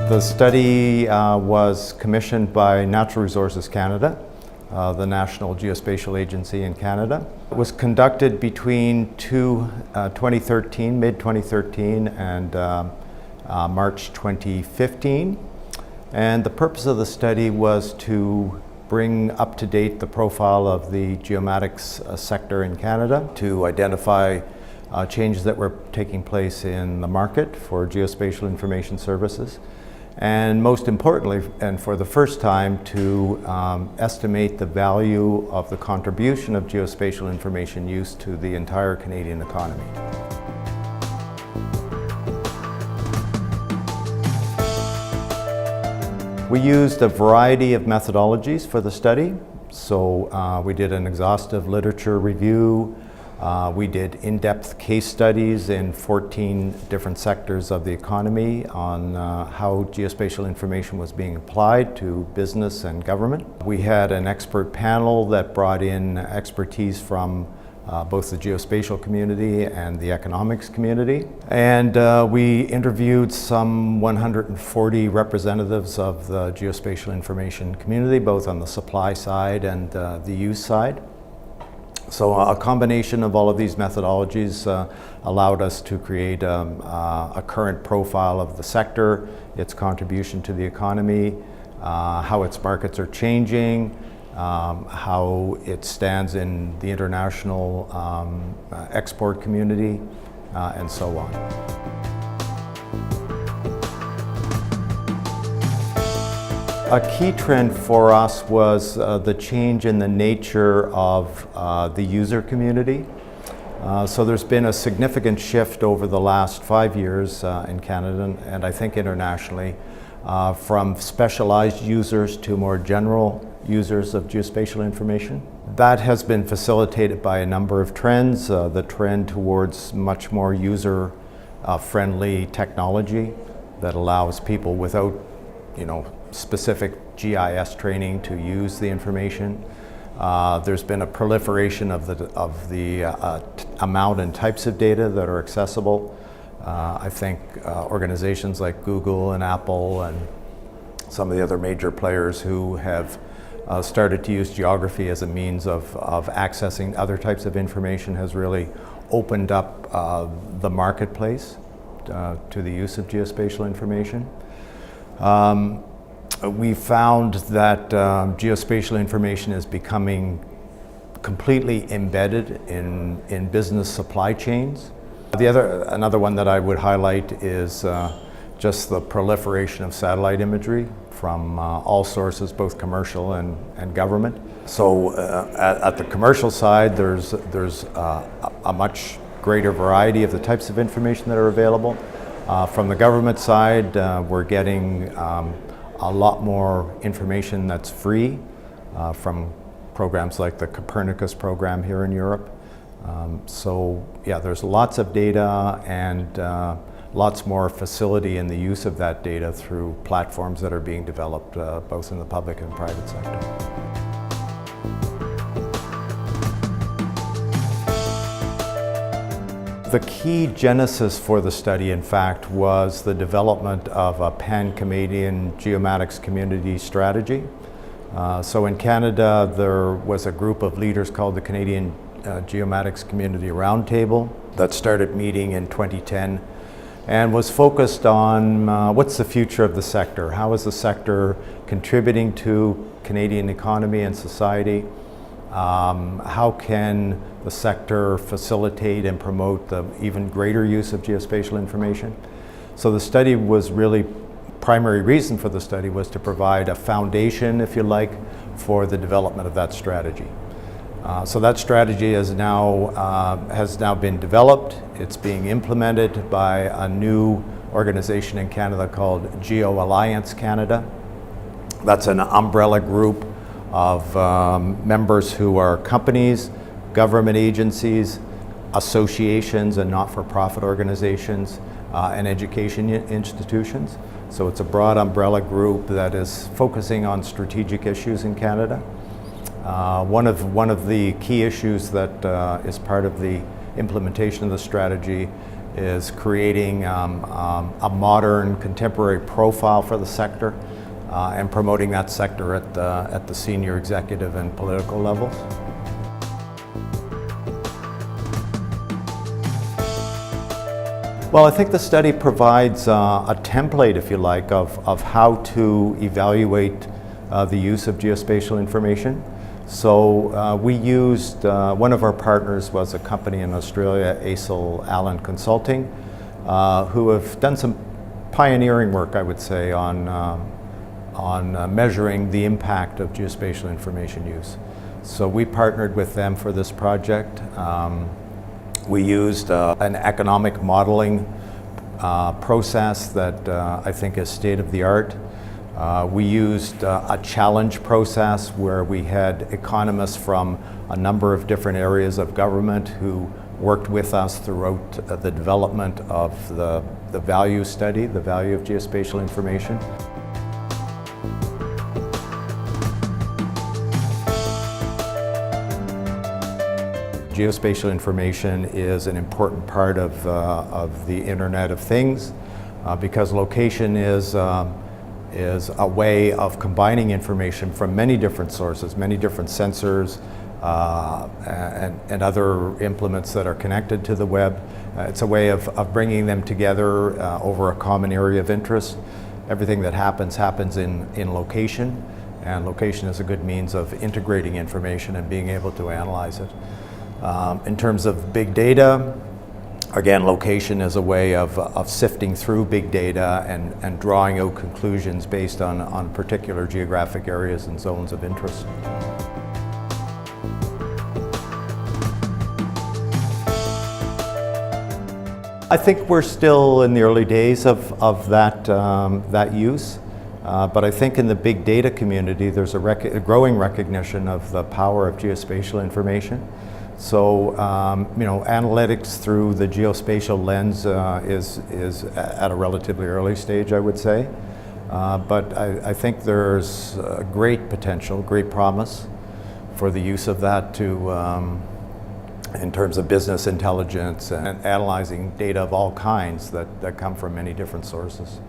The study was commissioned by Natural Resources Canada, the National Geospatial Agency in Canada. It was conducted between mid-2013 and March 2015. And the purpose of the study was to bring up to date the profile of the geomatics sector in Canada, to identify changes that were taking place in the market for geospatial information services, and most importantly, and for the first time, to estimate the value of the contribution of geospatial information use to the entire Canadian economy. We used a variety of methodologies for the study. So we did an exhaustive literature review. We did in-depth case studies in 14 different sectors of the economy on how geospatial information was being applied to business and government. We had an expert panel that brought in expertise from both the geospatial community and the economics community. And we interviewed some 140 representatives of the geospatial information community, both on the supply side and the use side. So a combination of all of these methodologies allowed us to create a current profile of the sector, its contribution to the economy, how its markets are changing, how it stands in the international export community, and so on. A key trend for us was the change in the nature of the user community. So there's been a significant shift over the last 5 years in Canada, and I think internationally, from specialized users to more general users of geospatial information. That has been facilitated by a number of trends. The trend towards much more user-friendly technology that allows people without, specific GIS training to use the information. There's been a proliferation of the amount and types of data that are accessible. I think organizations like Google and Apple and some of the other major players who have started to use geography as a means of accessing other types of information has really opened up the marketplace to the use of geospatial information. We found that geospatial information is becoming completely embedded in business supply chains. Another one that I would highlight is just the proliferation of satellite imagery from all sources, both commercial and government. So at the commercial side, there's a much greater variety of the types of information that are available. From the government side, we're getting a lot more information that's free from programs like the Copernicus program here in Europe. So yeah, there's lots of data and lots more facility in the use of that data through platforms that are being developed both in the public and private sector. The key genesis for the study, in fact, was the development of a Pan-Canadian Geomatics Community Strategy. So in Canada, there was a group of leaders called the Canadian Geomatics Community Roundtable that started meeting in 2010 and was focused on what's the future of the sector? How is the sector contributing to Canadian economy and society? How can the sector facilitate and promote the even greater use of geospatial information? So the study was really, primary reason for the study was to provide a foundation, if you like, for the development of that strategy. So that strategy has now been developed. It's being implemented by a new organization in Canada called Geo Alliance Canada. That's an umbrella group of members who are companies, government agencies, associations and not-for-profit organizations, and education institutions. So it's a broad umbrella group that is focusing on strategic issues in Canada. One of the key issues that is part of the implementation of the strategy is creating a modern, contemporary profile for the sector and promoting that sector at the senior executive and political levels. Well, I think the study provides a template, if you like, of how to evaluate the use of geospatial information. So we used, one of our partners was a company in Australia, Acel Allen Consulting, who have done some pioneering work, I would say, on measuring the impact of geospatial information use. So we partnered with them for this project. We used an economic modeling process that I think is state-of-the-art. We used a challenge process where we had economists from a number of different areas of government who worked with us throughout the development of the value study, the value of geospatial information. Geospatial information is an important part of the Internet of Things because location is a way of combining information from many different sources, many different sensors and other implements that are connected to the web. It's a way of bringing them together over a common area of interest. Everything that happens in location, and location is a good means of integrating information and being able to analyze it. In terms of big data, again, location is a way of sifting through big data and drawing out conclusions based on particular geographic areas and zones of interest. I think we're still in the early days of that use, but I think in the big data community there's a growing recognition of the power of geospatial information. So, analytics through the geospatial lens is at a relatively early stage, I would say. But I think there's great potential, great promise for the use of that in terms of business intelligence and analyzing data of all kinds that come from many different sources.